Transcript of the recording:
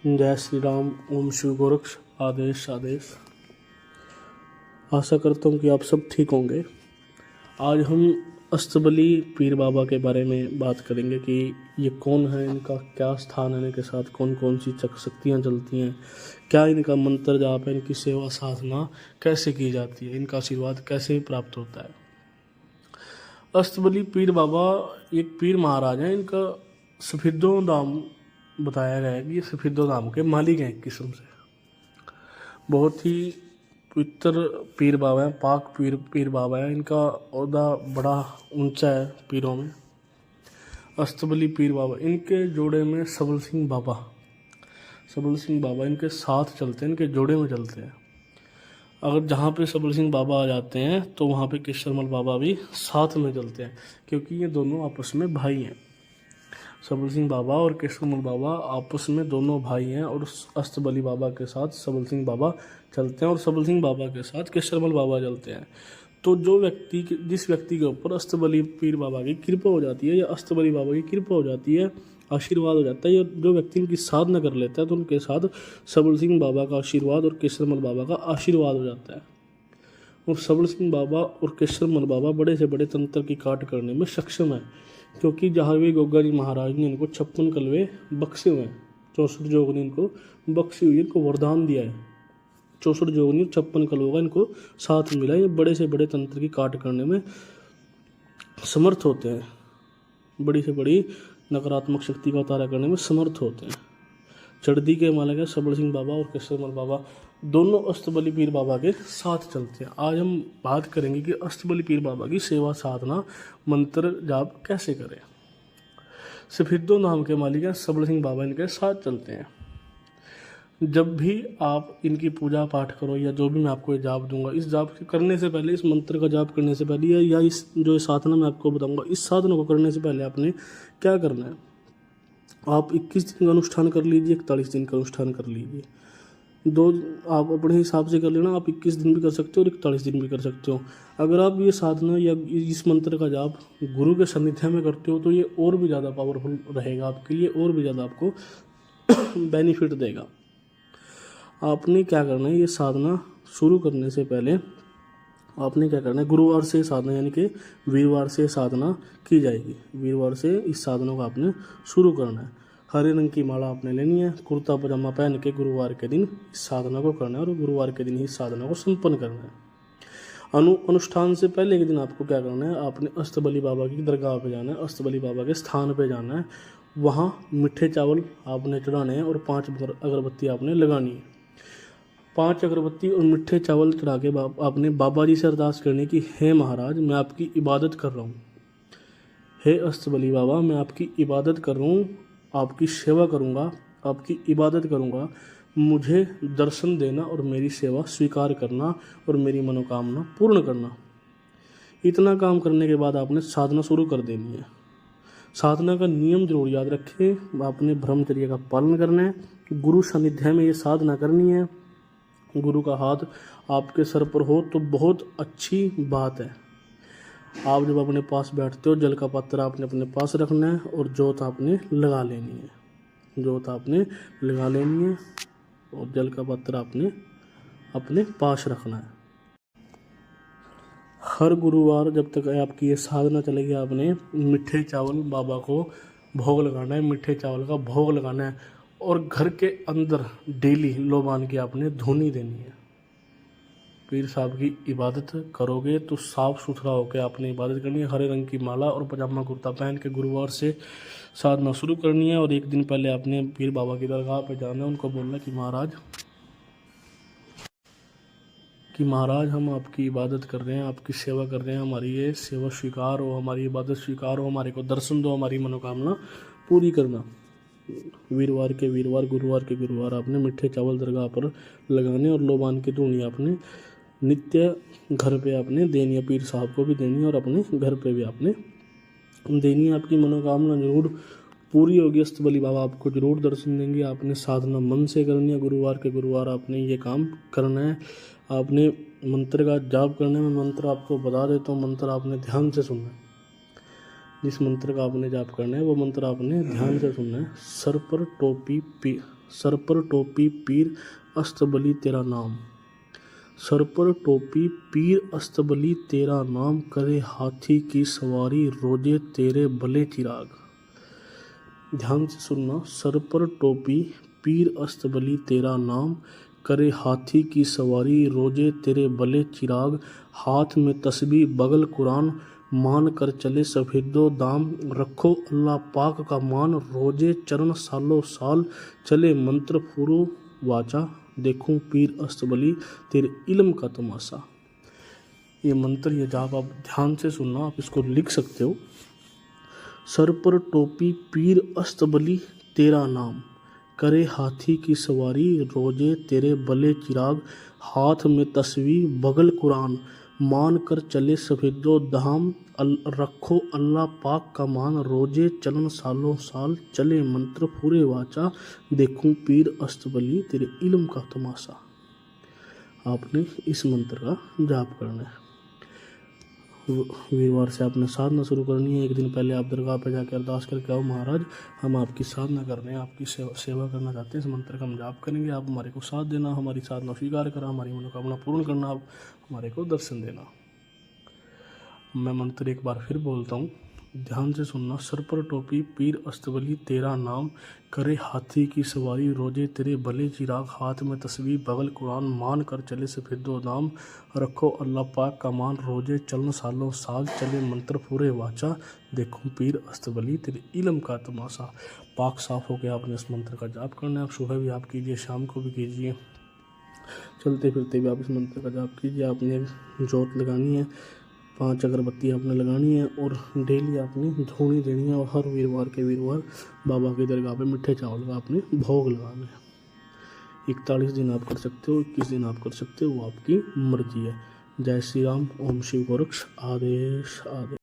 जय श्री राम। ओम शिव गोरक्ष। आदेश आदेश। आशा करता हूँ कि आप सब ठीक होंगे। आज हम अष्टबली पीर बाबा के बारे में बात करेंगे कि ये कौन है, इनका क्या स्थान है, इनके साथ कौन कौन सी शक्तियाँ चलती हैं, क्या इनका मंत्र जाप है, इनकी सेवा साधना कैसे की जाती है, इनका आशीर्वाद कैसे प्राप्त होता है। अष्टबली पीर बाबा एक पीर महाराज हैं। इनका सफेदो नाम बताया गया है कि ये सफेदो नाम के मालिक हैं। एक किस्म से बहुत ही पवित्र पीर बाबा हैं, पाक पीर बाबा हैं। इनका ओहदा बड़ा ऊंचा है पीरों में। अष्टबली पीर बाबा, इनके जोड़े में सबल सिंह बाबा इनके साथ चलते हैं, इनके जोड़े में चलते हैं। अगर जहाँ पे सबल सिंह बाबा आ जाते हैं तो वहाँ पे केशरमल बाबा भी साथ में चलते हैं, क्योंकि ये दोनों आपस में भाई हैं। सबल सिंह बाबा और केशरमल बाबा आपस में दोनों भाई हैं और अष्टबली बाबा के साथ सबल सिंह बाबा चलते हैं और सबल सिंह बाबा के साथ केशरमल बाबा चलते हैं। तो जिस व्यक्ति के ऊपर अष्टबली पीर बाबा की कृपा हो जाती है या अष्टबली बाबा की कृपा हो जाती है, आशीर्वाद हो जाता है, या जो व्यक्ति उनकी साधना कर लेता है तो उनके साथ सबल सिंह बाबा का आशीर्वाद और केशरमल बाबा का आशीर्वाद हो जाता है। और सबल सिंह बाबा और केशरमल बाबा बड़े से बड़े तंत्र की काट करने में सक्षम है, क्योंकि जहाँ भी गोगा जी महाराज ने इनको 56 कलवे बख्शे हुए हैं, 64 जोगनी इनको बख्शी हुई, इनको वरदान दिया है। 64 जोगनी 56 कलवों का इनको साथ मिला। ये बड़े से बड़े तंत्र की काट करने में समर्थ होते हैं, बड़ी से बड़ी नकारात्मक शक्ति का उतारा करने में समर्थ होते हैं। चढ़दी के मालिक है सबल सिंह बाबा और केशरमल बाबा, दोनों अष्टबली पीर बाबा के साथ चलते हैं। आज हम बात करेंगे कि अष्टबली पीर बाबा की सेवा साधना मंत्र जाप कैसे करें। सफेदो नाम के मालिक हैं सबल सिंह बाबा, इनके साथ चलते हैं। जब भी आप इनकी पूजा पाठ करो या जो भी मैं आपको ये जाप दूंगा, इस जाप करने से पहले, इस मंत्र का जाप करने से पहले या इस जो साधना मैं आपको बताऊंगा, इस साधना को करने से पहले आपने क्या करना है। आप 21 दिन का अनुष्ठान कर लीजिए, 41 दिन का अनुष्ठान कर लीजिए। आप अपने हिसाब से कर लेना। आप 21 दिन भी कर सकते हो और 41 दिन भी कर सकते हो। अगर आप ये साधना या इस मंत्र का जाप गुरु के सानिध्य में करते हो तो ये और भी ज़्यादा पावरफुल रहेगा आपके लिए, और भी ज़्यादा आपको बेनिफिट देगा। आपने क्या करना है, ये साधना शुरू करने से पहले आपने क्या करना है, गुरुवार से साधना यानी कि वीरवार से साधना की जाएगी। वीरवार से इस साधना को आपने शुरू करना है। हरे रंग की माला आपने लेनी है, कुर्ता पजामा पहन के गुरुवार के दिन इस साधना को करना है और गुरुवार के दिन ही इस साधना को संपन्न करना है। अनुष्ठान से पहले के दिन आपको क्या करना है, आपने अष्टबली बाबा की दरगाह पे जाना है, अष्टबली बाबा के स्थान पे जाना है। वहाँ मीठे चावल आपने चढ़ाने हैं और 5 अगरबत्ती आपने लगानी है। 5 अगरबत्ती और मीठे चावल चढ़ा के आपने बाबा जी से अरदास करनी कि हे महाराज, मैं आपकी इबादत कर रहा हूँ। हे अष्टबली बाबा, मैं आपकी इबादत कर रहा हूँ, आपकी सेवा करूँगा, आपकी इबादत करूँगा। मुझे दर्शन देना और मेरी सेवा स्वीकार करना और मेरी मनोकामना पूर्ण करना। इतना काम करने के बाद आपने साधना शुरू कर देनी है। साधना का नियम जरूर याद रखें, आपने ब्रह्मचर्य का पालन करना है। गुरु सानिध्य में ये साधना करनी है। गुरु का हाथ आपके सर पर हो तो बहुत अच्छी बात है। आप जब अपने पास बैठते हो, जल का पात्र आपने अपने पास रखना है और जोत आपने लगा लेनी है। जोत आपने लगा लेनी है और जल का पात्र आपने अपने पास रखना है। हर गुरुवार जब तक आपकी ये साधना चलेगी, आपने मीठे चावल बाबा को भोग लगाना है, मीठे चावल का भोग लगाना है और घर के अंदर डेली लोबान की आपने धुनी देनी है। पीर साहब की इबादत करोगे तो साफ़ सुथरा होकर आपने इबादत करनी है। हरे रंग की माला और पजामा कुर्ता पहन के गुरुवार से साधना शुरू करनी है और एक दिन पहले आपने पीर बाबा की दरगाह पे जाना है। उनको बोलना कि महाराज हम आपकी इबादत कर रहे हैं, आपकी सेवा कर रहे हैं, हमारी ये सेवा स्वीकार हो, हमारी इबादत स्वीकार हो, हमारे को दर्शन दो, हमारी मनोकामना पूरी करना। वीरवार के वीरवार, गुरुवार के गुरुवार आपने मीठे चावल दरगाह पर लगाने और लोबान की धुनी आपने नित्य घर पे आपने देनी है। पीर साहब को भी देनी है और अपने घर पे भी आपने देनी है। आपकी मनोकामना जरूर पूरी होगी। अष्टबली बाबा आपको जरूर दर्शन देंगे। आपने साधना मन से करनी है। गुरुवार के गुरुवार आपने ये काम करना है। आपने मंत्र का जाप करने में मंत्र आपको बता देता हूँ, मंत्र आपने ध्यान से सुनना है। जिस मंत्र का आपने जाप करना है वो मंत्र आपने ध्यान से सुनना है। सर पर टोपी पीर अस्तबली तेरा नाम। सर पर टोपी पीर अस्तबली तेरा नाम, करे हाथी की सवारी रोजे तेरे भले चिराग। ध्यान से सुनना, सर पर टोपी पीर अस्तबली तेरा नाम, करे हाथी की सवारी रोजे तेरे भले चिराग। हाथ में तस्बीह बगल कुरान, मान कर चले सफेदो दाम। रखो अल्लाह पाक का मान, रोजे चरण सालों साल। चले मंत्र फुरो वाचा, देखूं पीर अस्तबली तेरे इल्म का तमाशा। ये मंत्र, ये जाप आप ध्यान से सुनना, आप इसको लिख सकते हो। सर पर टोपी पीर अस्तबली तेरा नाम, करे हाथी की सवारी रोजे तेरे भले चिराग। हाथ में तस्बीह बगल कुरान, मान कर चले सफेदो धाम। रखो अल्लाह पाक का मान, रोजे चलन सालों साल। चले मंत्र पूरे वाचा, देखूं पीर अस्तबली तेरे इल्म का तमाशा। आपने इस मंत्र का जाप करना है। वीरवार से आपने साधना शुरू करनी है। एक दिन पहले आप दरगाह पर जाकर अरदास करके आओ, महाराज हम आपकी साधना कर रहे हैं, आपकी सेवा करना चाहते हैं। इस मंत्र का हम जाप करेंगे, आप हमारे को साथ देना, हमारी साधना स्वीकार करना, हमारी मनोकामना पूर्ण करना, आप हमारे को दर्शन देना। मैं मंत्र एक बार फिर बोलता हूँ, ध्यान से सुनना। सर पर टोपी पीर अस्तबली तेरा नाम, करे हाथी की सवारी रोजे तेरे भले चिराग। हाथ में तस्बीह बगल कुरान, मान कर चले सफेदो दाम। रखो अल्लाह पाक का मान, रोजे चलन सालों साल। चले मंत्र पूरे वाचा, देखूं पीर अस्तबली तेरे इल्म का तमाशा। पाक साफ हो गया, आपने इस मंत्र का जाप करना है। आप सुबह भी आप कीजिए, शाम को भी कीजिए, चलते फिरते भी आप इस मंत्र का जाप कीजिए। आपने जोत लगानी है, 5 अगरबत्ती आपने लगानी है और डेली आपने धूनी देनी है। और हर वीरवार के वीरवार बाबा की दरगाह पे मीठे चावल का आपने भोग लगाना है। 41 दिन आप कर सकते हो, 21 दिन आप कर सकते हो, वो आपकी मर्जी है। जय श्री राम। ओम शिव गोरक्ष। आदेश आदेश।